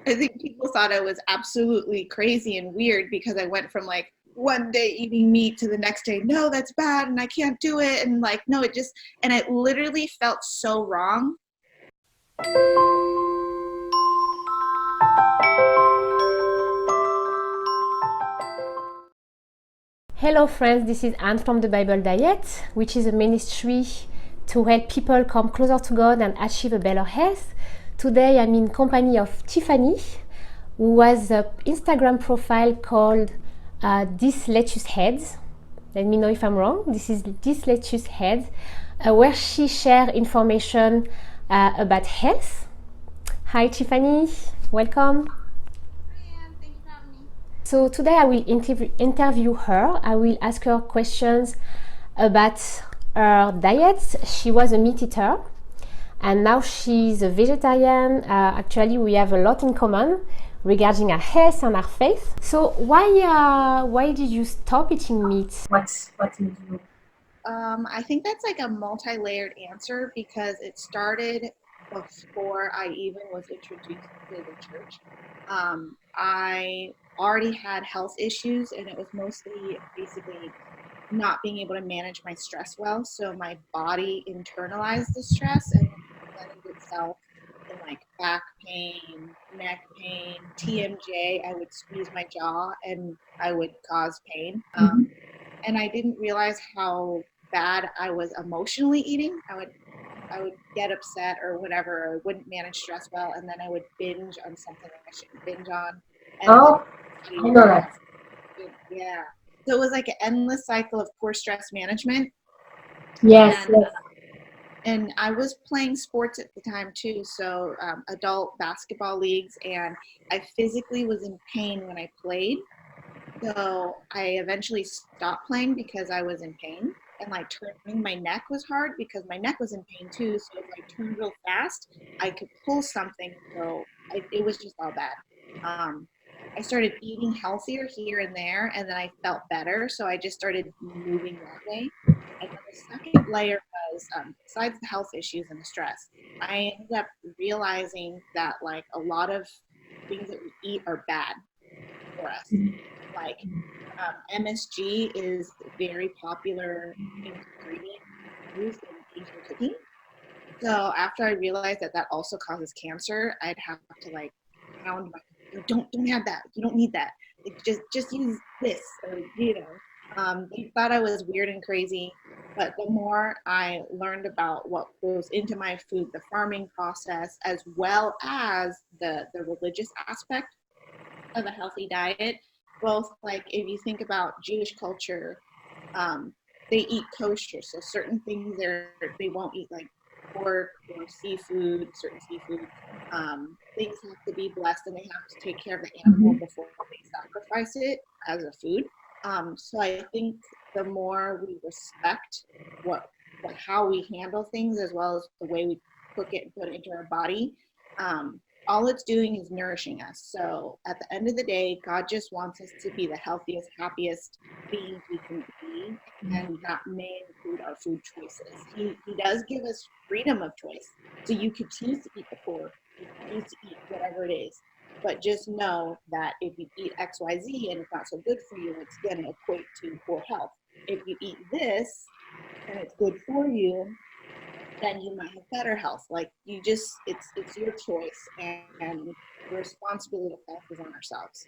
I think people thought I was absolutely crazy and weird because I went from like one day eating meat to the next day, no, that's bad and I can't do it. And like, no, it just, and it literally felt so wrong. Hello friends, this is Anne from the Bible Diet, which is a ministry to help people come closer to God and achieve a better health. Today I'm in company of Tiffany, who has an Instagram profile called This Lettuce Heads. Let me know if I'm wrong. This is This Lettuce Heads, where she shares information about health. Hi Tiffany, welcome. Hi, Anne. Thank you for having me. So today I will interview her. I will ask her questions about her diet. She was a meat eater and now she's a vegetarian. Actually, we have a lot in common regarding our health and our faith. So why did you stop eating meat? What made you? I think that's like a multi-layered answer because it started before I even was introduced to the church. I already had health issues, and it was mostly basically not being able to manage my stress well. So my body internalized the stress and presented itself in like back pain, neck pain, TMJ. I would squeeze my jaw and I would cause pain. And I didn't realize how bad I was emotionally eating. I would get upset or whatever, or wouldn't manage stress well, and then I would binge on something I shouldn't binge on, and then Oh, my body I would know that. yeah. So it was like an endless cycle of poor stress management, Yes, and yes. I was playing sports at the time too, so adult basketball leagues, and I physically was in pain when I played. So I eventually stopped playing because I was in pain. And like turning my neck was hard because my neck was in pain too. So if I turned real fast, I could pull something. So it was just all bad. Um, I started eating healthier here and there, and then I felt better. So I just started moving that way. And then the second layer was besides the health issues and the stress, I ended up realizing that like a lot of things that we eat are bad for us. Like MSG is a very popular ingredient used in Asian cooking. So after I realized that that also causes cancer, I'd have to like pound my don't have that. You don't need that. Like just use this or they thought I was weird and crazy. But the more I learned about what goes into my food, the farming process, as well as the religious aspect of a healthy diet, both like if you think about Jewish culture, um, they eat kosher, so certain things they won't eat like pork or seafood, certain seafood. Things have to be blessed, and they have to take care of the animal before they sacrifice it as a food. So I think the more we respect what how we handle things, as well as the way we cook it and put it into our body, all it's doing is nourishing us. So at the end of the day, God just wants us to be the healthiest, happiest beings we can be, and not may include our food choices. He does give us freedom of choice. So you could choose to eat the pork, you could choose to eat whatever it is. But just know that if you eat XYZ and it's not so good for you, it's going to equate to poor health. If you eat this and it's good for you, then you might have better health. Like you just, it's your choice, and the responsibility of health is on ourselves.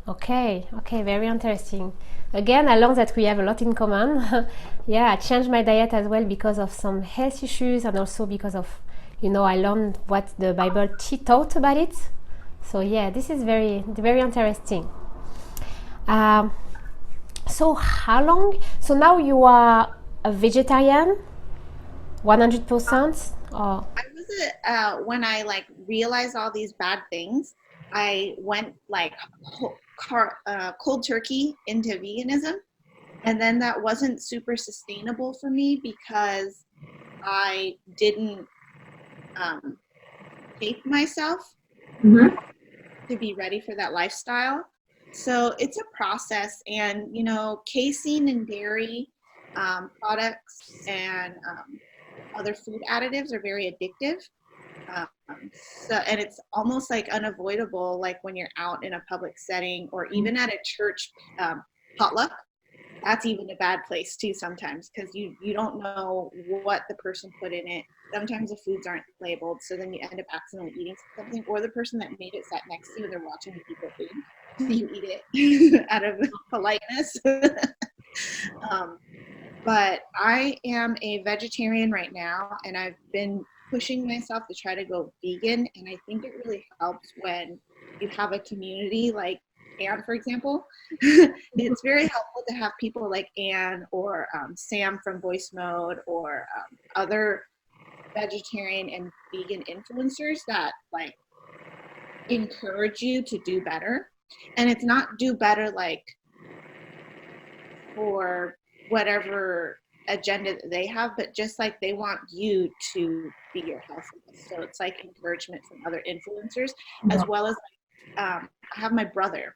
Okay, okay, very interesting. Again, I learned that we have a lot in common. Yeah, I changed my diet as well because of some health issues and also because of, I learned what the Bible taught about it. So yeah, this is very, very interesting. Um, so how long? So now you are a vegetarian, 100%? Or I was when I like realized all these bad things, I went like cold turkey into veganism, and then that wasn't super sustainable for me because I didn't um, tape myself to be ready for that lifestyle. So it's a process, and casein and dairy products and other food additives are very addictive. And it's almost like unavoidable, like when you're out in a public setting or even at a church potluck. That's even a bad place too sometimes because you don't know what the person put in it. Sometimes the foods aren't labeled, so then you end up accidentally eating something, or the person that made it sat next to you and they're watching you eat their food, so you eat it out of politeness. um, but I am a vegetarian right now, and I've been pushing myself to try to go vegan. And I think it really helps when you have a community like Anne, for example. It's very helpful to have people like Anne or Sam from Voice Mode or other vegetarian and vegan influencers that like encourage you to do better. And it's not do better like for whatever agenda that they have, but just like they want you to be your healthiest. So it's like encouragement from other influencers, as well as I have my brother.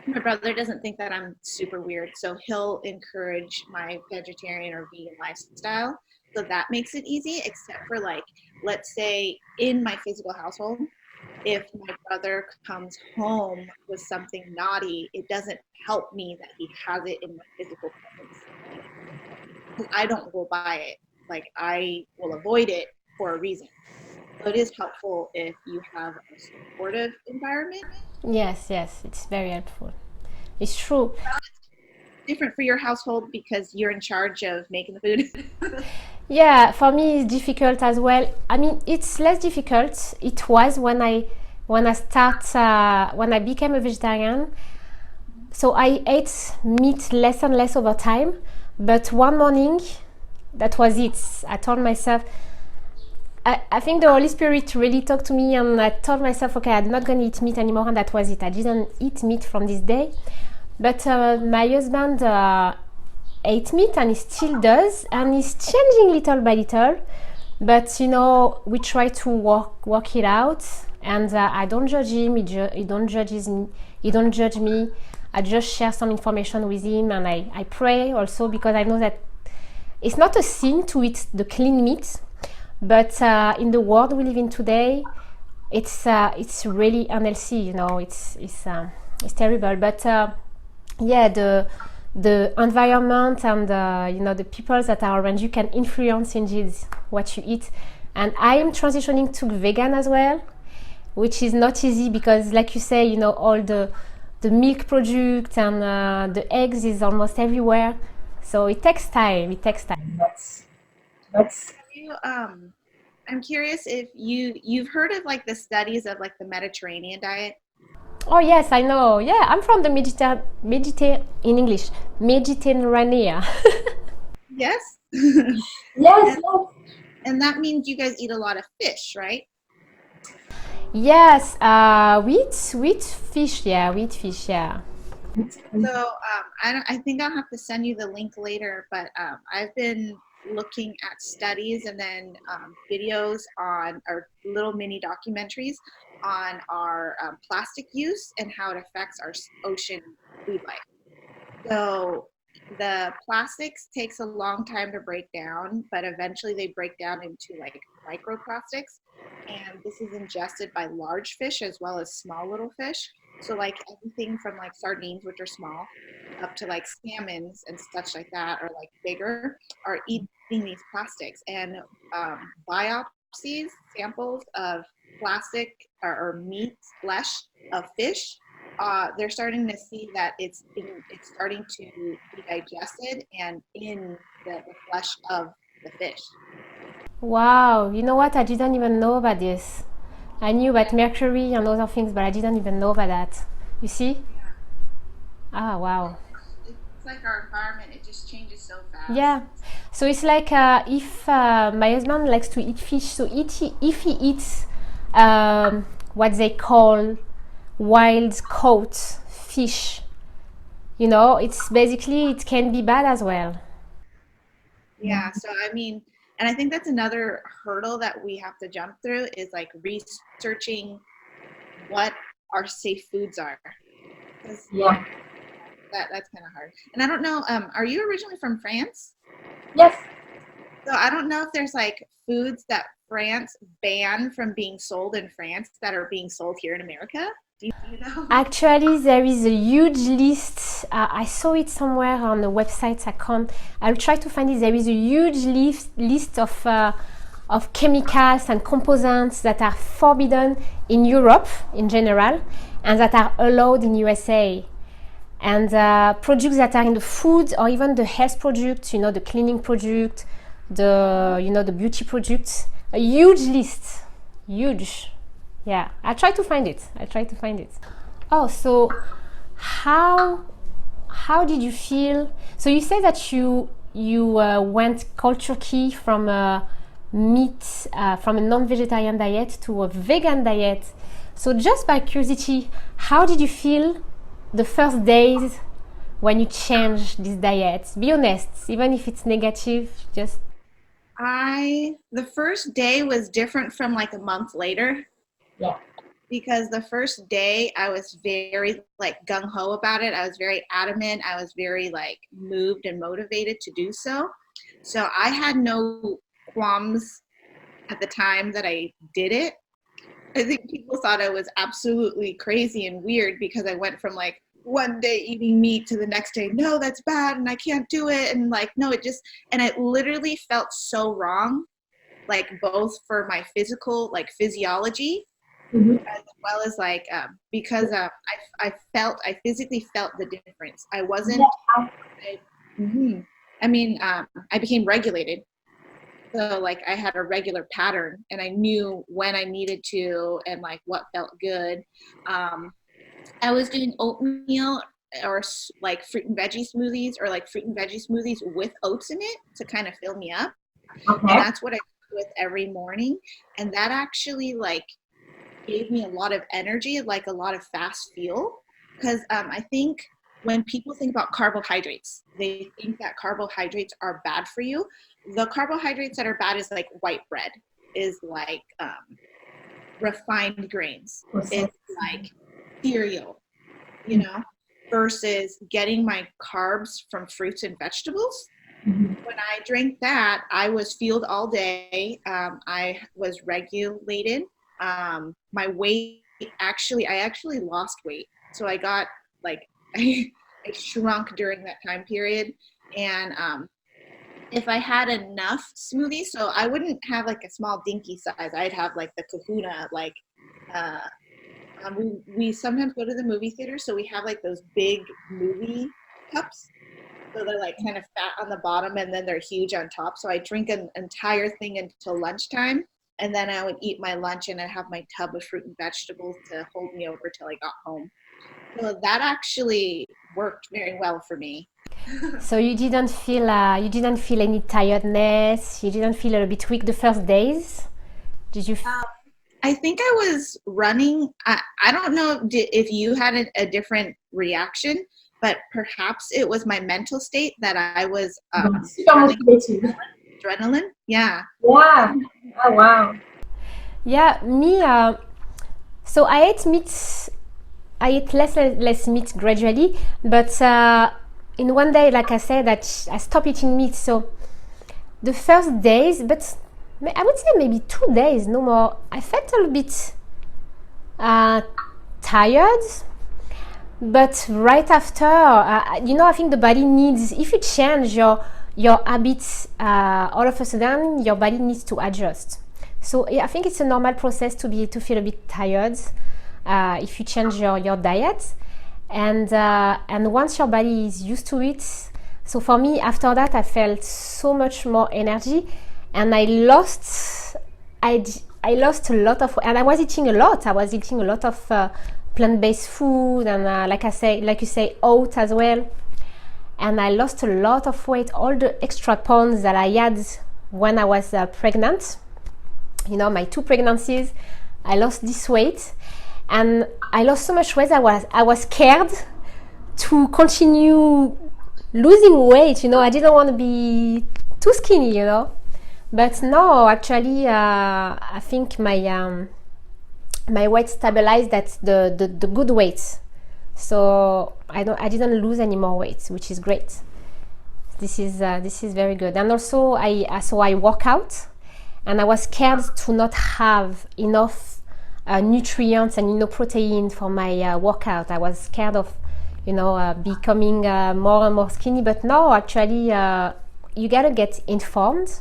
My brother doesn't think that I'm super weird, so he'll encourage my vegetarian or vegan lifestyle. So that makes it easy, except for like, let's say in my physical household, if my brother comes home with something naughty, it doesn't help me that he has it in my physical presence. I don't go buy it. Like I will avoid it for a reason. So it is helpful if you have a supportive environment. Yes, yes, it's very helpful. It's true. Different for your household because you're in charge of making the food. Yeah, for me it's difficult as well. I mean, it's less difficult. It was when I became a vegetarian. So I ate meat less and less over time. But one morning, that was it. I told myself, I think the Holy Spirit really talked to me, and I told myself, okay, I'm not going to eat meat anymore, and that was it. I didn't eat meat from this day. But my husband ate meat, and he still does, and he's changing little by little. But we try to work it out, and I don't judge him. He don't judges me. He don't judge me. I just share some information with him, and I pray also because I know that it's not a sin to eat the clean meat, but in the world we live in today, it's really unhealthy. It's terrible. But yeah, the environment and the people that are around you can influence indeed what you eat. And I am transitioning to vegan as well, which is not easy because, like you say, all the milk product and the eggs is almost everywhere. So it takes time. It takes time. That's I'm curious if you've heard of like the studies of like the Mediterranean diet. Oh yes, I know. Yeah, I'm from the in English, Mediterranean. Yes. yes, And that means you guys eat a lot of fish, right? Yes, with fish. Yeah, with fish. Yeah. So I think I'll have to send you the link later, but I've been looking at studies and then videos on or little mini documentaries on our plastic use and how it affects our ocean food life. So the plastics takes a long time to break down, but eventually they break down into like microplastics. And this is ingested by large fish as well as small little fish. So like everything from like sardines, which are small, up to like salmons and such like that, or like bigger, are eating these plastics. And biopsies, samples of plastic or meat, flesh of fish, they're starting to see that it's starting to be digested and in the flesh of the fish. Wow. You know what? I didn't even know about this. I knew about mercury and other things, but I didn't even know about that. You see? Ah, wow. It's like our environment; it just changes so fast. Yeah. So it's like if my husband likes to eat fish, so if he eats what they call wild caught fish, it's basically it can be bad as well. Yeah. So I mean, and I think that's another hurdle that we have to jump through is like researching what our safe foods are. 'Cause yeah. that's kind of hard. And I don't know. Are you originally from France? Yes. So I don't know if there's like foods that France banned from being sold in France that are being sold here in America. Do you know? Actually, there is a huge list. I saw it somewhere on the website. I'll try to find it. There is a huge list of chemicals and components that are forbidden in Europe in general, and that are allowed in USA. And products that are in the food or even the health products, the cleaning product, the beauty products. A huge list, huge. Yeah, I try to find it. Oh, so how did you feel? So you say that you went cold turkey from a from a non-vegetarian diet to a vegan diet. So just by curiosity, how did you feel the first days when you changed this diet? Be honest, even if it's negative, just. The first day was different from like a month later. Yeah. Because the first day I was very like gung-ho about it. I was very adamant. I was very like moved and motivated to do so. So I had no qualms at the time that I did it. I think people thought I was absolutely crazy and weird because I went from like one day eating meat to the next day, no, that's bad and I can't do it. And like, no, and it literally felt so wrong, like both for my physiology, as well as like because I physically felt the difference. I wasn't. I became regulated, so like I had a regular pattern, and I knew when I needed to and like what felt good. I was doing oatmeal or like fruit and veggie smoothies with oats in it to kind of fill me up, Okay. and that's what I do with every morning, and that actually like gave me a lot of energy, like a lot of fast fuel. Because I think when people think about carbohydrates, they think that carbohydrates are bad for you. The carbohydrates that are bad is like white bread, is like refined grains, it's like cereal, versus getting my carbs from fruits and vegetables. When I drank that, I was fueled all day. I was regulated. My weight I actually lost weight. So I got like, I shrunk during that time period. And if I had enough smoothies, so I wouldn't have like a small dinky size. I'd have like the kahuna, like, we sometimes go to the movie theater. So we have like those big movie cups. So they're like kind of fat on the bottom and then they're huge on top. So I drink an entire thing until lunchtime. And then I would eat my lunch and I'd have my tub of fruit and vegetables to hold me over till I got home. So that actually worked very well for me. So you didn't feel any tiredness? You didn't feel a bit weak the first days? Did you? I think I was running. I don't know if you had a different reaction, but perhaps it was my mental state that I was adrenaline. Yeah. Yeah. Oh, wow. Yeah, me. So I ate meat. I ate less meat gradually, but in one day, like I said, that I stopped eating meat. So the first days, but I would say maybe 2 days, no more. I felt a little bit tired, but right after, I think the body needs. If you change your habits, all of a sudden your body needs to adjust. So I think it's a normal process to feel a bit tired if you change your diet, and once your body is used to it. So for me, after that, I felt so much more energy, and I lost a lot of, and I was eating a lot. I was eating a lot of plant-based food, and like you say, oat as well. And I lost a lot of weight, all the extra pounds that I had when I was pregnant. My 2 pregnancies, I lost this weight, and I lost so much weight. I was scared to continue losing weight. I didn't want to be too skinny. But no, actually, I think my weight stabilized at the good weight. So I didn't lose any more weight, which is great. This is very good. And also I work out, and I was scared to not have enough nutrients and protein for my workout. I was scared of becoming more and more skinny. But no, actually, you gotta get informed,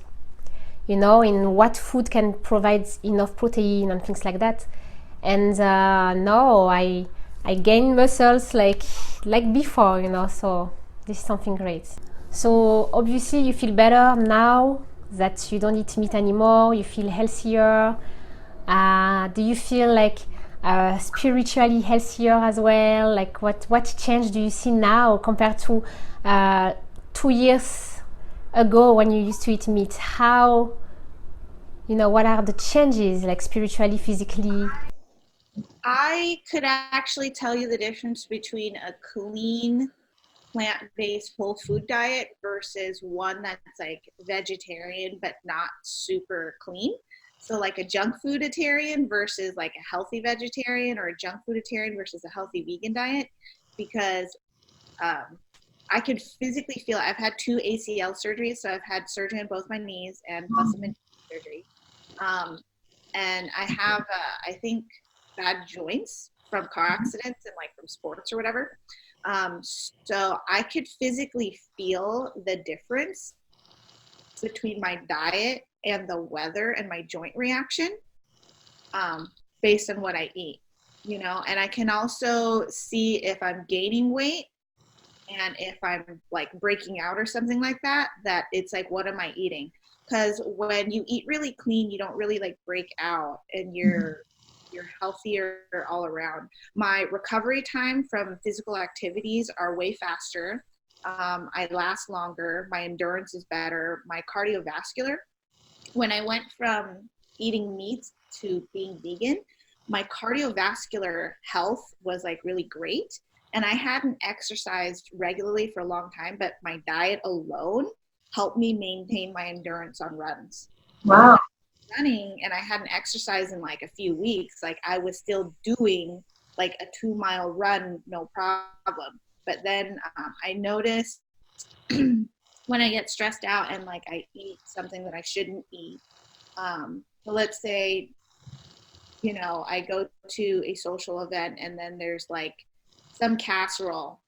in what food can provide enough protein and things like that. And no, I gain muscles like before, so this is something great. So obviously you feel better now that you don't eat meat anymore. You feel healthier. Do you feel like spiritually healthier as well? Like what change do you see now compared to 2 years ago when you used to eat meat? How, what are the changes, like spiritually, physically? I could actually tell you the difference between a clean plant-based whole food diet versus one that's like vegetarian but not super clean. So like a junk fooditarian versus like a healthy vegetarian, or a junk fooditarian versus a healthy vegan diet, because I could physically feel it. I've had 2 ACL surgeries, so I've had surgery on both my knees and plus some surgery. And I have, I think, bad joints from car accidents and like from sports or whatever. So I could physically feel the difference between my diet and the weather and my joint reaction, based on what I eat, and I can also see if I'm gaining weight and if I'm like breaking out or something like that, that it's like, what am I eating? Because when you eat really clean, you don't really like break out, and you're healthier all around. My recovery time from physical activities are way faster. I last longer. My endurance is better. My cardiovascular, when I went from eating meat to being vegan, my cardiovascular health was like really great. And I hadn't exercised regularly for a long time, but my diet alone helped me maintain my endurance on runs. Wow. Running, and I hadn't exercised in like a few weeks, like I was still doing like a 2-mile run, no problem. But then I noticed when I get stressed out and like I eat something that I shouldn't eat. So let's say, I go to a social event and then there's like some casserole,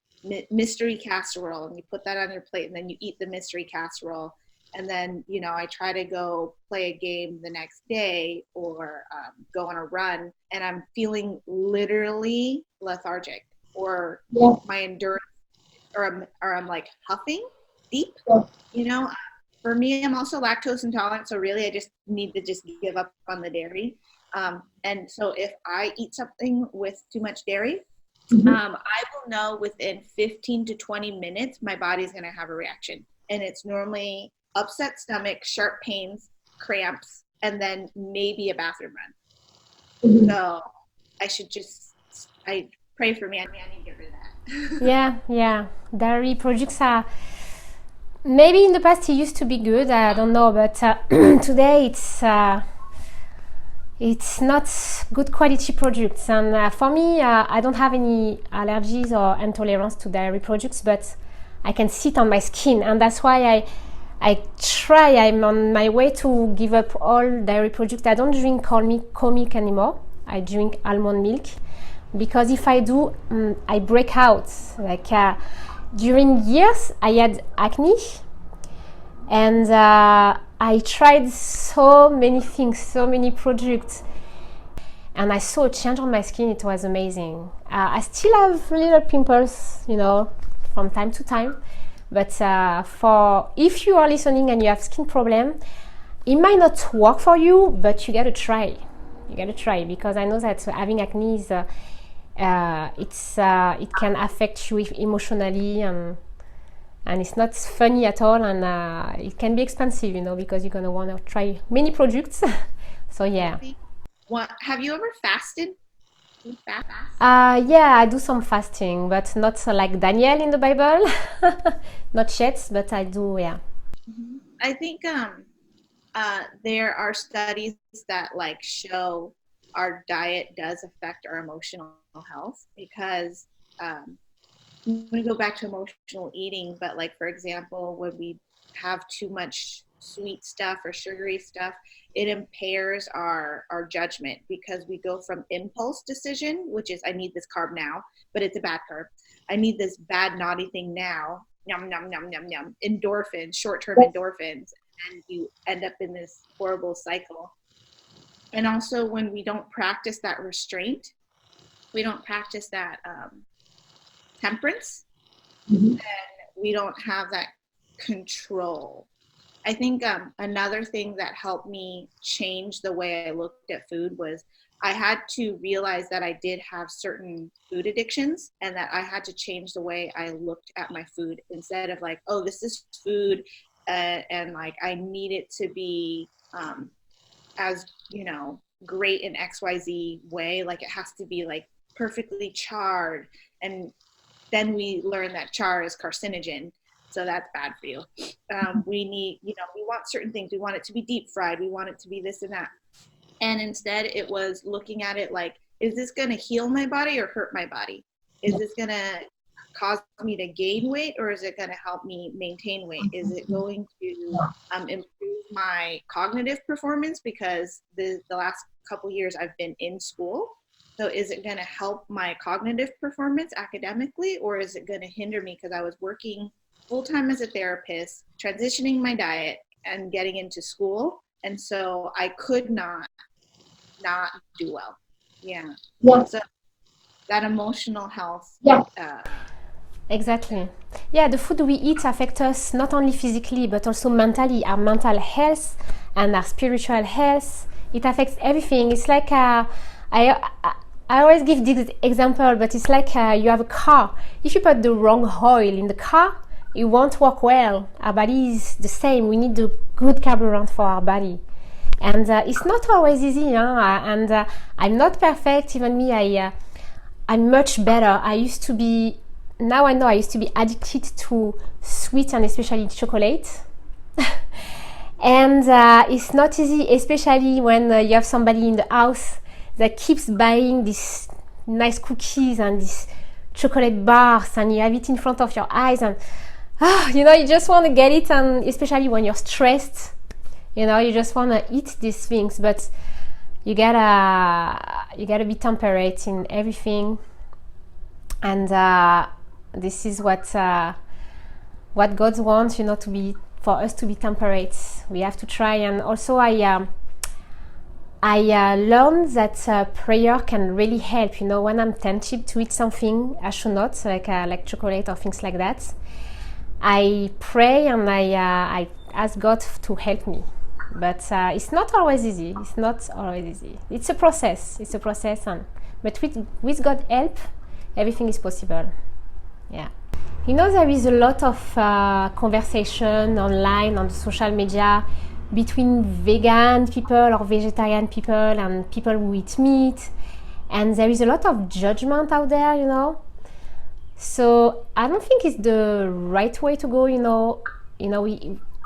mystery casserole, and you put that on your plate and then you eat the mystery casserole. And then, I try to go play a game the next day, or go on a run, and I'm feeling literally lethargic, or Yeah. my endurance, or I'm like huffing deep, Yeah. For me, I'm also lactose intolerant, so really I just need to just give up on the dairy. And so if I eat something with too much dairy, I will know within 15 to 20 minutes my body's going to have a reaction. And it's normally upset stomach, sharp pains, cramps, and then maybe a bathroom run. So I pray for me. I need to get rid of that. Yeah. Dairy products are, maybe in the past it used to be good, I don't know, but today it's not good quality products. And for me, I don't have any allergies or intolerance to dairy products, but I can see it on my skin, and that's why I'm on my way to give up all dairy products. I don't drink cow milk anymore. I drink almond milk, because if I do, I break out. Like during years, I had acne, and I tried so many things, so many products, and I saw a change on my skin. It was amazing. I still have little pimples, from time to time. But for if you are listening and you have skin problem, it might not work for you, but you gotta try. Because I know that having acne is it can affect you emotionally, and it's not funny at all, and it can be expensive, because you're gonna want to try many products. So yeah. Have you ever fasted? Fast? Yeah, I do some fasting, but not like Daniel in the Bible. Not yet, but I do, yeah. I think there are studies that like show our diet does affect our emotional health, because I'm going to go back to emotional eating, but like, for example, when we have too much sweet stuff or sugary stuff, it impairs our judgment because we go from impulse decision, which is I need this carb now, but it's a bad carb. I need this bad naughty thing now. Yum, yum, yum, yum, yum. Endorphins, short-term endorphins, and you end up in this horrible cycle. And also when we don't practice that restraint, we don't practice that temperance, Mhm. we don't have that control. I think another thing that helped me change the way I looked at food was I had to realize that I did have certain food addictions and that I had to change the way I looked at my food instead of like, oh, this is food and like I need it to be as, great in XYZ way. Like it has to be like perfectly charred. And then we learn that char is carcinogen. So that's bad for you. We need, we want certain things. We want it to be deep fried. We want it to be this and that. And instead, it was looking at it like, is this going to heal my body or hurt my body? Is this going to cause me to gain weight or is it going to help me maintain weight? Is it going to improve my cognitive performance? Because the last couple years I've been in school. So is it going to help my cognitive performance academically or is it going to hinder me because I was working full-time as a therapist, transitioning my diet and getting into school. And so I could not do well. Yeah. Yeah. So that emotional health. Yeah. Exactly. Yeah, the food we eat affects us not only physically but also mentally, our mental health and our spiritual health. It affects everything. It's like I always give this example, but it's like you have a car. If you put the wrong oil in the car, it won't work well. Our body is the same. We need the good carburant for our body. And it's not always easy, and I'm not perfect. Even me, I'm much better. Now I know I used to be addicted to sweet and especially chocolate. And it's not easy, especially when you have somebody in the house that keeps buying these nice cookies and these chocolate bars and you have it in front of your eyes and you just want to get it, and especially when you're stressed, you just want to eat these things, but you gotta be temperate in everything. And this is what God wants, for us to be temperate. We have to try. And also I learned that prayer can really help. When I'm tempted to eat something I should not, like chocolate or things like that, I pray and I ask God to help me. But it's not always easy. It's a process. But with God's help, everything is possible. Yeah. There is a lot of conversation online on social media between vegan people or vegetarian people and people who eat meat. And there is a lot of judgment out there, So I don't think it's the right way to go,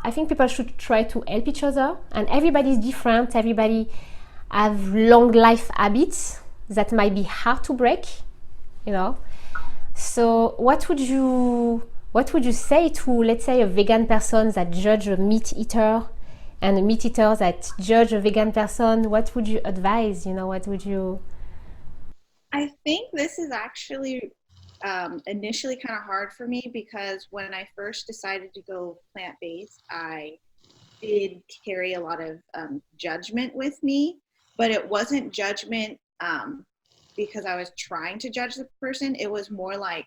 I think people should try to help each other, and everybody is different. Everybody have long life habits that might be hard to break, So what would you say to, let's say, a vegan person that judge a meat eater and a meat eater that judge a vegan person? What would you advise? I think this is actually initially kind of hard for me because when I first decided to go plant-based, I did carry a lot of judgment with me, but it wasn't judgment because I was trying to judge the person. It was more like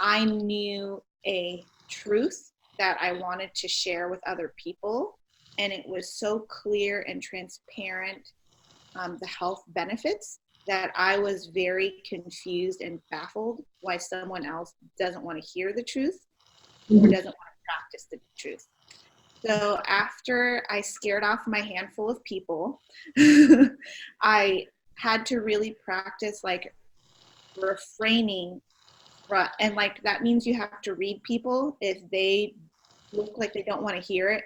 I knew a truth that I wanted to share with other people, and it was so clear and transparent, the health benefits, that I was very confused and baffled why someone else doesn't want to hear the truth or doesn't want to practice the truth. So after I scared off my handful of people, I had to really practice like refraining, and like that means you have to read people. If they look like they don't want to hear it,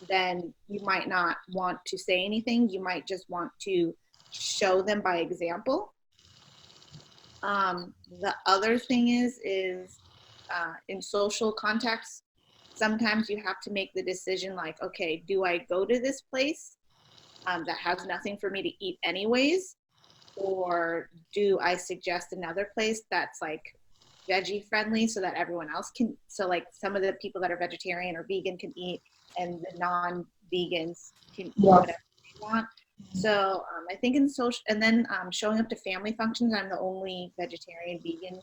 then you might not want to say anything. You might just want to show them by example. The other thing is in social contexts, sometimes you have to make the decision like, okay, do I go to this place that has nothing for me to eat anyways? Or do I suggest another place that's like veggie friendly so that everyone else can, so like some of the people that are vegetarian or vegan can eat and the non-vegans can eat Yes. whatever they want. So I think in social, and then showing up to family functions, I'm the only vegetarian vegan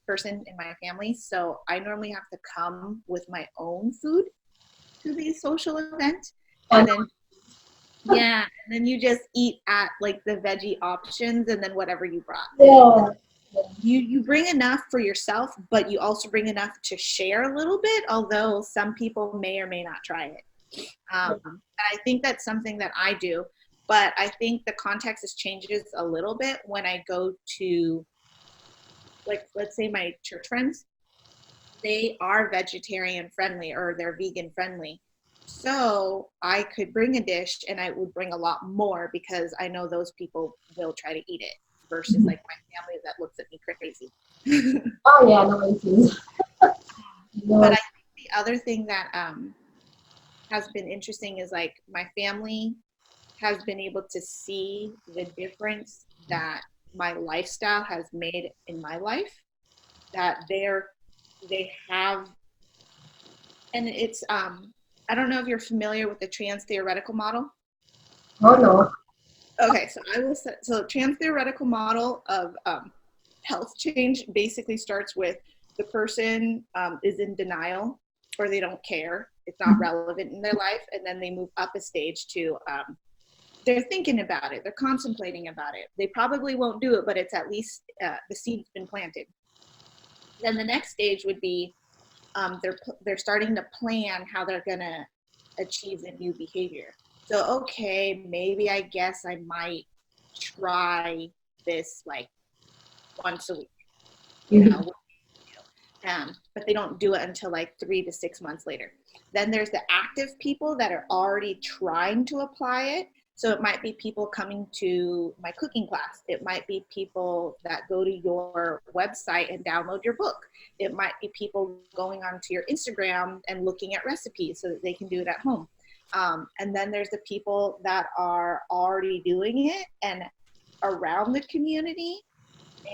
person in my family. So I normally have to come with my own food to the social event. And then, yeah, and then you just eat at like the veggie options and then whatever you brought. Yeah. You bring enough for yourself, but you also bring enough to share a little bit, although some people may or may not try it. I think that's something that I do, but I think the context changes a little bit when I go to, like, let's say my church friends, they are vegetarian friendly or they're vegan friendly. So I could bring a dish and I would bring a lot more because I know those people will try to eat it versus like my family that looks at me crazy. Oh yeah, no, it is. But No. I think the other thing that has been interesting is like my family has been able to see the difference that my lifestyle has made in my life. That they have, and it's I don't know if you're familiar with the trans theoretical model. Oh no. Okay, so I will say, so trans theoretical model of health change basically starts with the person is in denial or they don't care, it's not relevant in their life, and then they move up a stage to they're thinking about it, they're contemplating about it, they probably won't do it, but it's at least the seed's been planted. Then the next stage would be they're starting to plan how they're gonna achieve the new behavior. So okay, maybe I guess I might try this like once a week, you Mhm. know. But they don't do it until like 3 to 6 months later. Then there's the active people that are already trying to apply it. So it might be people coming to my cooking class. It might be people that go to your website and download your book. It might be people going onto your Instagram and looking at recipes so that they can do it at home. And then there's the people that are already doing it and around the community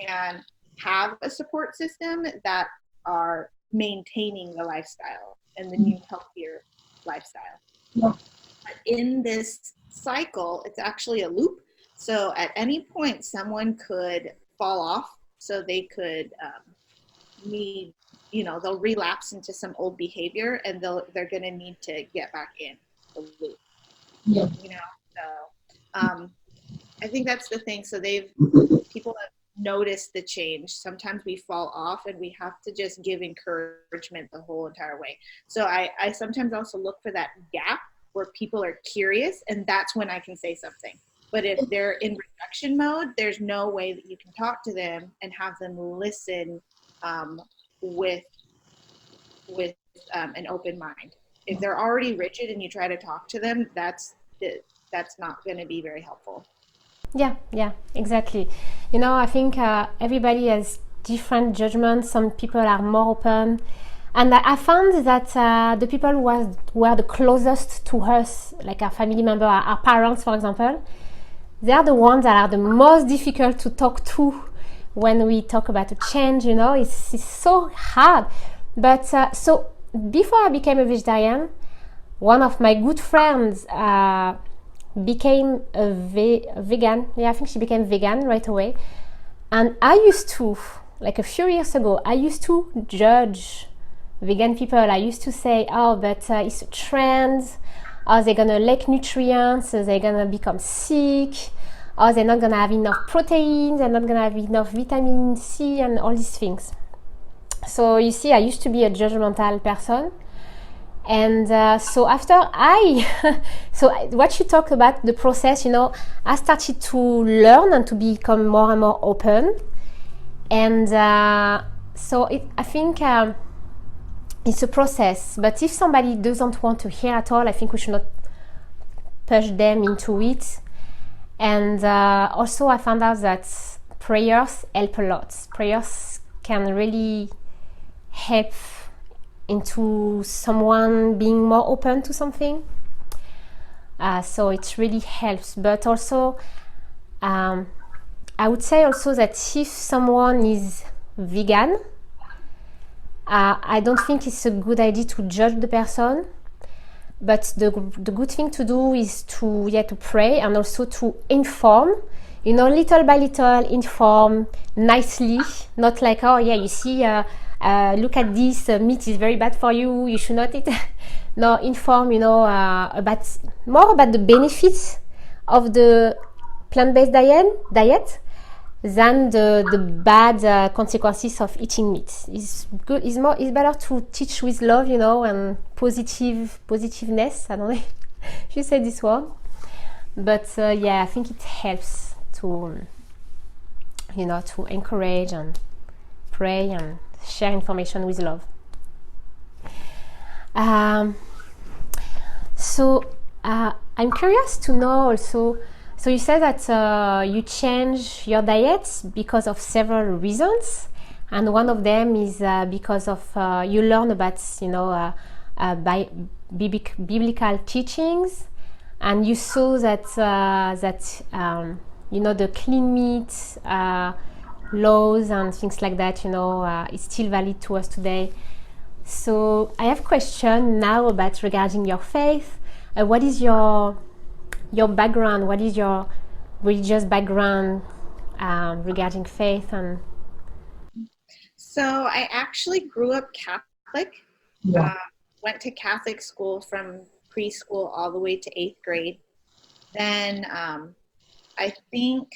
and have a support system that are maintaining the lifestyle and the new healthier lifestyle. Yeah. But in this cycle, it's actually a loop. So at any point, someone could fall off. So they could need, they'll relapse into some old behavior, and they're going to need to get back in the loop. Yeah. So I think that's the thing. So people have noticed the change. Sometimes we fall off and we have to just give encouragement the whole entire way. So I sometimes also look for that gap where people are curious, and that's when I can say something. But if they're in rejection mode, there's no way that you can talk to them and have them listen with an open mind. If they're already rigid and you try to talk to them, that's not going to be very helpful. Yeah, exactly. I think everybody has different judgments. Some people are more open. And I found that the people who were the closest to us, like our family member, our parents, for example, they are the ones that are the most difficult to talk to when we talk about a change. It's so hard. But so before I became a vegetarian, one of my good friends became a vegan. Yeah, I think she became vegan right away. And I used to, like a few years ago, I used to judge vegan people. I used to say, oh, but it's a trend. Oh, they're gonna lack nutrients. They're gonna become sick. Oh, they're not gonna have enough protein. They're not gonna have enough vitamin C and all these things. So you see, I used to be a judgmental person. And so after so what you talk about the process, I started to learn and to become more and more open. And so I think it's a process. But if somebody doesn't want to hear at all, I think we should not push them into it. And also I found out that prayers help a lot. Prayers can really help into someone being more open to something. So it really helps. But also, I would say also that if someone is vegan, I don't think it's a good idea to judge the person. But the good thing to do is to pray and also to inform, little by little, inform nicely, not like, oh yeah, you see, look at this, meat is very bad for you, you should not eat. No, inform, about the benefits of the plant-based diet than the bad consequences of eating meat. It's better to teach with love, and positiveness. I don't know if you say this word, but I think it helps to to encourage and pray and share information with love. So I'm curious to know also. So you said that you change your diet because of several reasons, and one of them is because of you learn about biblical teachings, and you saw that the clean meat laws and things like that is still valid to us today. So I have a question now about regarding your faith. What is your background? What is your religious background regarding faith? And So I actually grew up Catholic. Went to Catholic school from preschool all the way to 8th grade. Then I think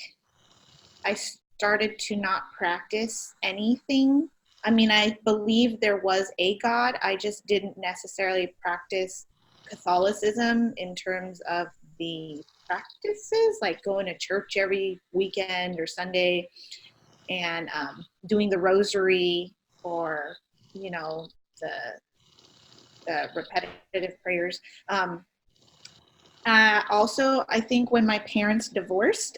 I started to not practice anything. I mean, I believe there was a God. I just didn't necessarily practice Catholicism in terms of the practices, like going to church every weekend or Sunday and doing the rosary or the repetitive prayers. Also, I think when my parents divorced,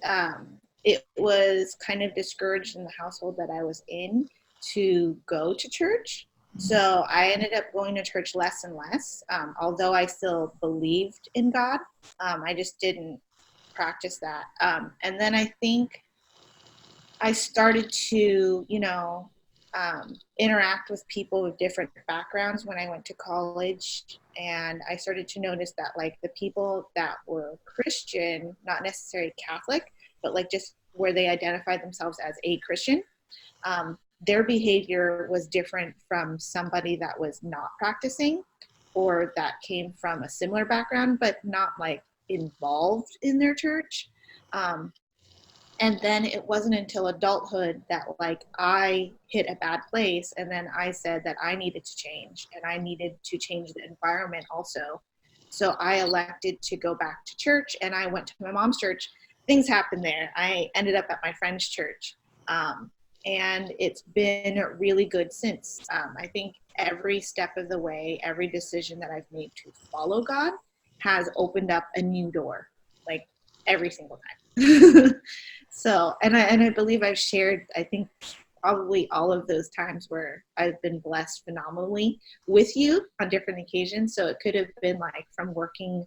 it was kind of discouraged in the household that I was in to go to church. So I ended up going to church less and less, although I still believed in God. I just didn't practice that. And then I think I started to, interact with people with different backgrounds when I went to college. And I started to notice that, like, the people that were Christian, not necessarily Catholic, but like just where they identified themselves as a Christian, their behavior was different from somebody that was not practicing or that came from a similar background, but not like involved in their church. And then it wasn't until adulthood that like I hit a bad place, and then I said that I needed to change and I needed to change the environment also. So I elected to go back to church, and I went to my mom's church. Things happened there. I ended up at my friend's church. And it's been really good since. I think every step of the way, every decision that I've made to follow God has opened up a new door, like every single time. So, and I believe I've shared, I think probably all of those times where I've been blessed phenomenally with you on different occasions. So it could have been like from working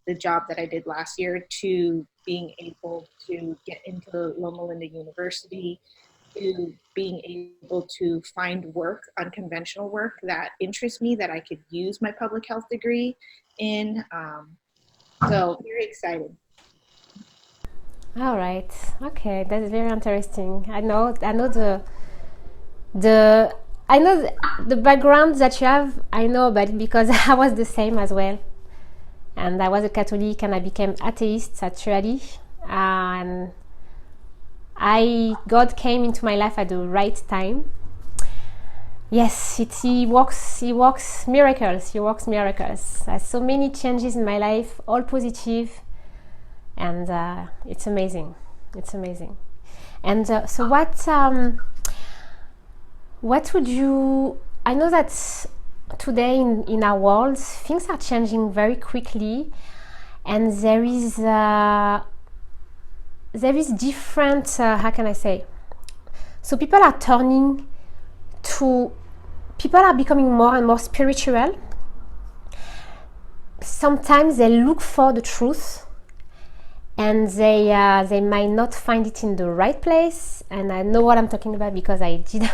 the job that I did last year to being able to get into Loma Linda University, to being able to find work, unconventional work that interests me, that I could use my public health degree in. So very excited. all right, okay, that's very interesting. I know the background that you have. I know about it because I was the same as well. And I was a Catholic, and I became atheist actually. And God came into my life at the right time. Yes, He works miracles. He works miracles. There's so many changes in my life, all positive, and it's amazing. It's amazing. And so, what would you? I know that today in our world, things are changing very quickly, and there there is different, how can I say? So people are becoming more and more spiritual. Sometimes they look for the truth, and they might not find it in the right place. And I know what I'm talking about because I did.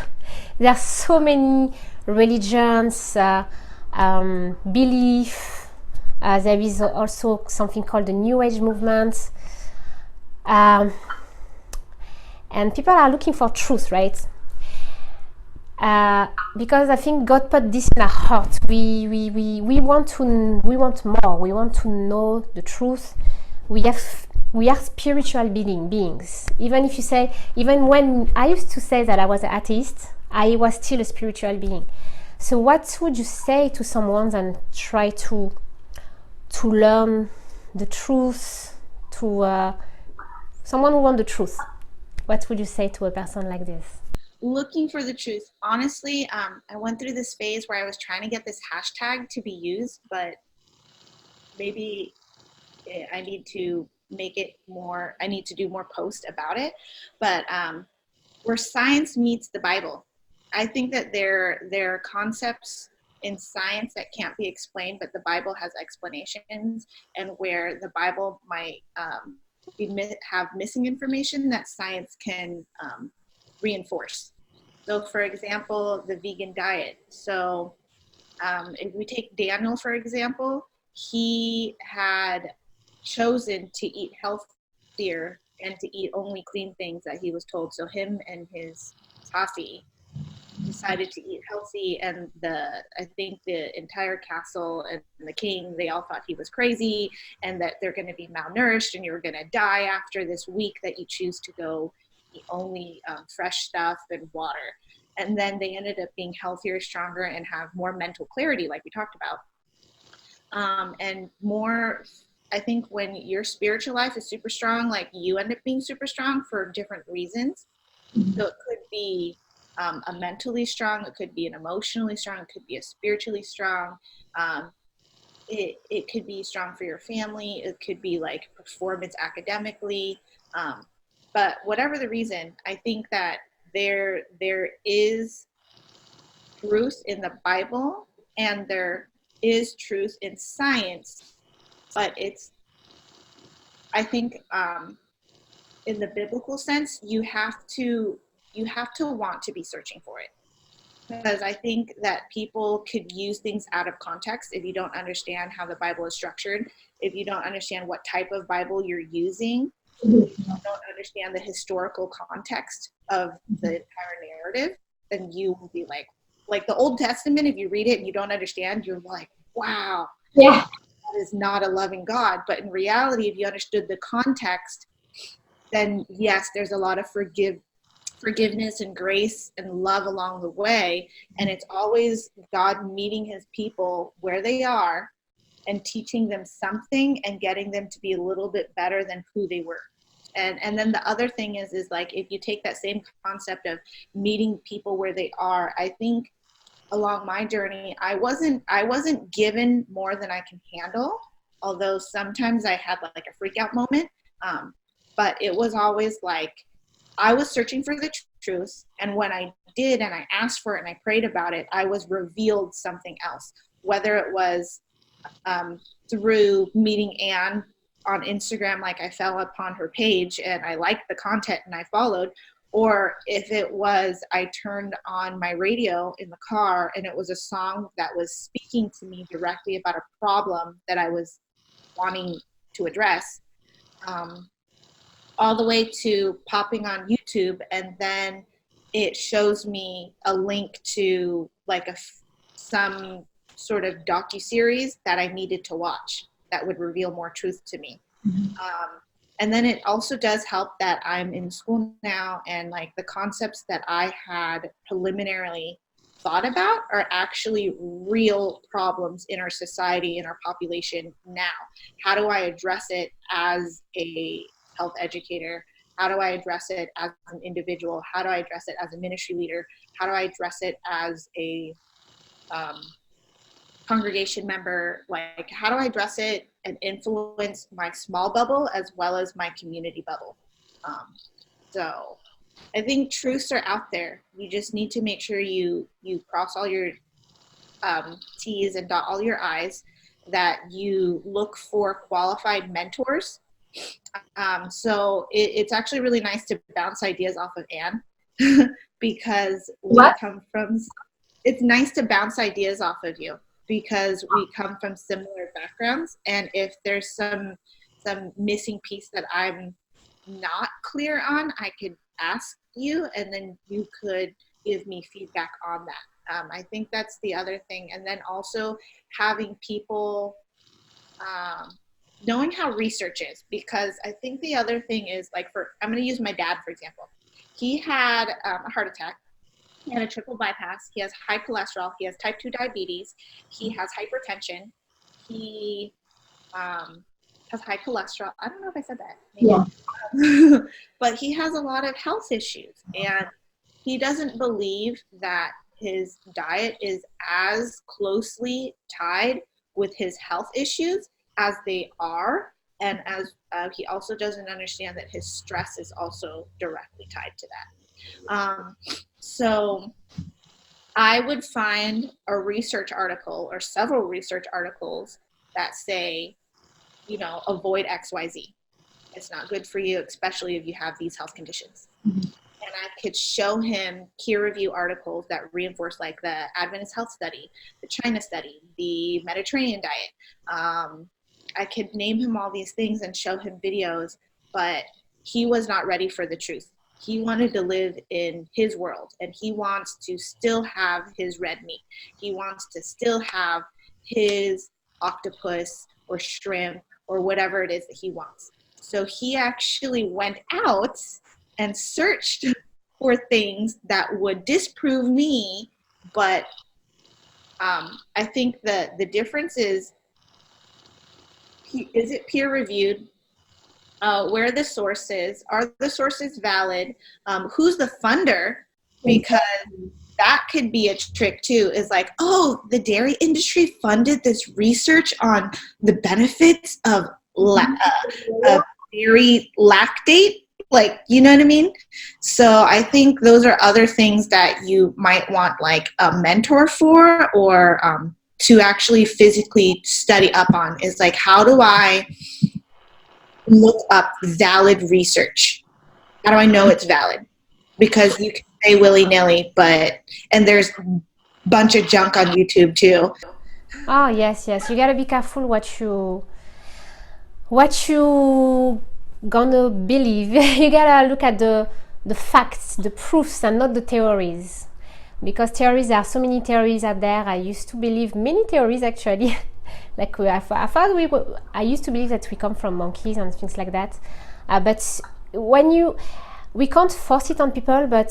There are so many religions, belief. There is also something called the New Age movement. And people are looking for truth, right? Because I think God put this in our heart. We want more. We want to know the truth. We are spiritual beings. Even when I used to say that I was an atheist, I was still a spiritual being. So what would you say to someone and try to learn the truth, to someone who wants the truth? What would you say to a person like this? Looking for the truth. Honestly, I went through this phase where I was trying to get this hashtag to be used, but maybe I need to make it more, I need to do more posts about it. But where science meets the Bible, I think that there are concepts in science that can't be explained, but the Bible has explanations, and where the Bible might have missing information that science can reinforce. So, for example, the vegan diet. So, if we take Daniel, for example, he had chosen to eat healthier and to eat only clean things that he was told. So, him and his Tafi decided to eat healthy, and I think the entire castle and the king, they all thought he was crazy and that they're going to be malnourished and you're going to die after this week that you choose to go eat only fresh stuff and water. And then they ended up being healthier, stronger, and have more mental clarity, like we talked about. And more, I think when your spiritual life is super strong, like you end up being super strong for different reasons. So it could be a mentally strong, it could be an emotionally strong, it could be a spiritually strong. It could be strong for your family. It could be like performance academically. But whatever the reason, I think that there is truth in the Bible and there is truth in science, but I think in the biblical sense, you have to want to be searching for it, because I think that people could use things out of context if you don't understand how the Bible is structured, if you don't understand what type of Bible you're using, if you don't understand the historical context of the entire narrative, then you will be like the Old Testament, if you read it and you don't understand, you're like, wow, Yeah. that is not a loving God. But in reality, if you understood the context, then yes, there's a lot of forgiveness and grace and love along the way. And it's always God meeting his people where they are and teaching them something and getting them to be a little bit better than who they were. And then the other thing is like, if you take that same concept of meeting people where they are, I think along my journey, I wasn't given more than I can handle, although sometimes I had like a freak out moment. But it was always like, I was searching for the truth, and when I did and I asked for it and I prayed about it, I was revealed something else, whether it was through meeting Anne on Instagram, like I fell upon her page and I liked the content and I followed, or if it was I turned on my radio in the car and it was a song that was speaking to me directly about a problem that I was wanting to address, all the way to popping on YouTube, and then it shows me a link to like some sort of docu-series that I needed to watch that would reveal more truth to me. And then it also does help that I'm in school now, and like the concepts that I had preliminarily thought about are actually real problems in our society, in our population now. How do I address it as a health educator? How do I address it as an individual? How do I address it as a ministry leader? How do I address it as a congregation member? Like, how do I address it and influence my small bubble as well as my community bubble? So I think truths are out there. You just need to make sure you cross all your T's and dot all your I's, that you look for qualified mentors. So it's actually really nice to bounce ideas off of Anne because What? it's nice to bounce ideas off of you because we come from similar backgrounds. And if there's some missing piece that I'm not clear on, I could ask you and then you could give me feedback on that. I think that's the other thing. And then also having people knowing how research is, because I think the other thing is, like, I'm going to use my dad, for example. He had a heart attack. He had a triple bypass. He has high cholesterol. He has type 2 diabetes. He has hypertension. He has high cholesterol. I don't know if I said that. Maybe. Yeah. But he has a lot of health issues. And he doesn't believe that his diet is as closely tied with his health issues as they are. And as he also doesn't understand that his stress is also directly tied to that. So I would find a research article or several research articles that say, avoid XYZ. It's not good for you, especially if you have these health conditions. Mm-hmm. And I could show him peer review articles that reinforce, like the Adventist Health Study, the China Study, the Mediterranean Diet. I could name him all these things and show him videos, but he was not ready for the truth. He wanted to live in his world, and he wants to still have his red meat. He wants to still have his octopus or shrimp or whatever it is that he wants. So he actually went out and searched for things that would disprove me, but I think that the difference is it peer reviewed? Where are the sources? Are the sources valid? Who's the funder? Because that could be a trick too, is like, oh, the dairy industry funded this research on the benefits of dairy lactate. Like, you know what I mean? So I think those are other things that you might want, like a mentor for, or to actually physically study up on, is like, how do I look up valid research? How do I know it's valid? Because you can say willy-nilly, and there's a bunch of junk on YouTube too. Oh, yes. You gotta be careful what you gonna believe. You gotta look at the facts, the proofs, and not the theories. Because there are so many theories out there. I used to believe many theories, actually. Like I used to believe that we come from monkeys and things like that. But we can't force it on people, but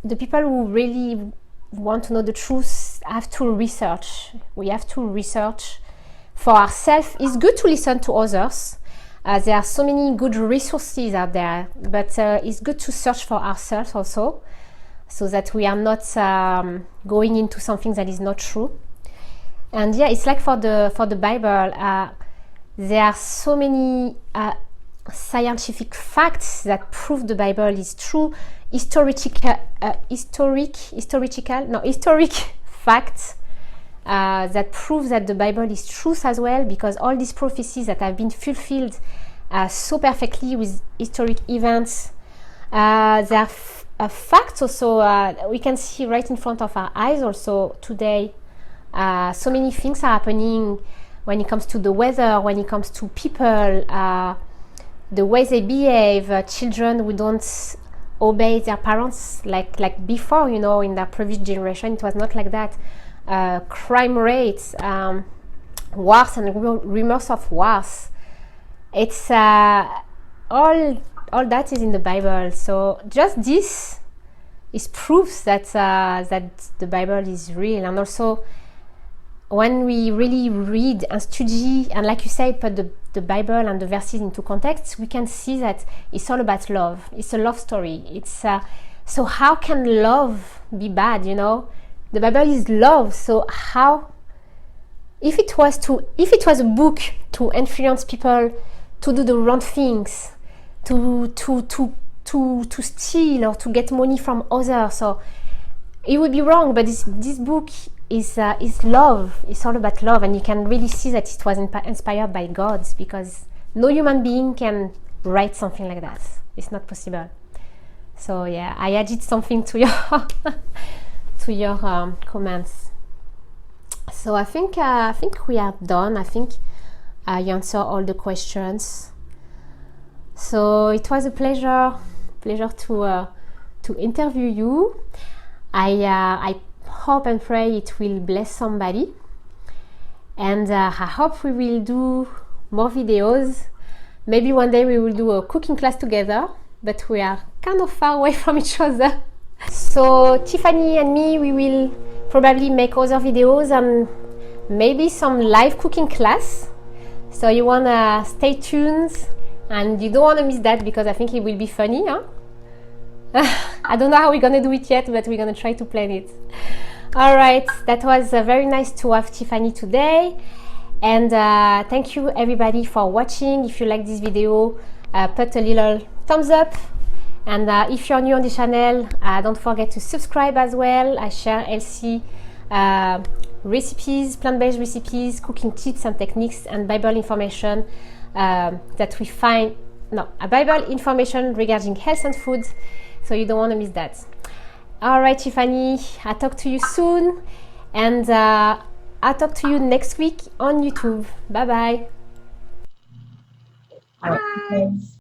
the people who really want to know the truth have to research. We have to research for ourselves. It's good to listen to others. There are so many good resources out there, but it's good to search for ourselves also, so that we are not going into something that is not true. And yeah, it's like for the Bible, there are so many scientific facts that prove the Bible is true, historic facts that prove that the Bible is truth as well, because all these prophecies that have been fulfilled so perfectly with historic events, there are facts also we can see right in front of our eyes also today. So many things are happening when it comes to the weather, when it comes to people, the way they behave, children who don't obey their parents like before, in the previous generation. It was not like that. Crime rates, wars and rumors of wars. It's all that is in the Bible. So just this is proofs that the Bible is real. And also, when we really read and study, and like you said, put the Bible and the verses into context, we can see that it's all about love. It's a love story. It's so how can love be bad? The Bible is love. So how, if it was a book to influence people to do the wrong things, to steal or to get money from others. So it would be wrong, but this book is love. It's all about love, and you can really see that it was inspired by God, because no human being can write something like that. It's not possible. So yeah, I added something to your to your comments. So I think we are done. I think I answered all the questions. So it was a pleasure to interview you. I hope and pray it will bless somebody, and I hope we will do more videos. Maybe one day we will do a cooking class together, but we are kind of far away from each other. So Tiffany and me, we will probably make other videos and maybe some live cooking class. So you wanna stay tuned, and you don't wanna miss that, because I think it will be funny, huh? I don't know how we're gonna do it yet, but we're gonna try to plan it. All right, that was very nice to have Tiffany today, and thank you everybody for watching. If you like this video, put a little thumbs up, and if you're new on the channel, don't forget to subscribe as well. I share healthy recipes, plant-based recipes, cooking tips and techniques, and Bible information that we find, Bible information regarding health and food, so you don't want to miss that. All right, Tiffany, I'll talk to you soon, and I'll talk to you next week on YouTube. Bye bye. All right, thanks.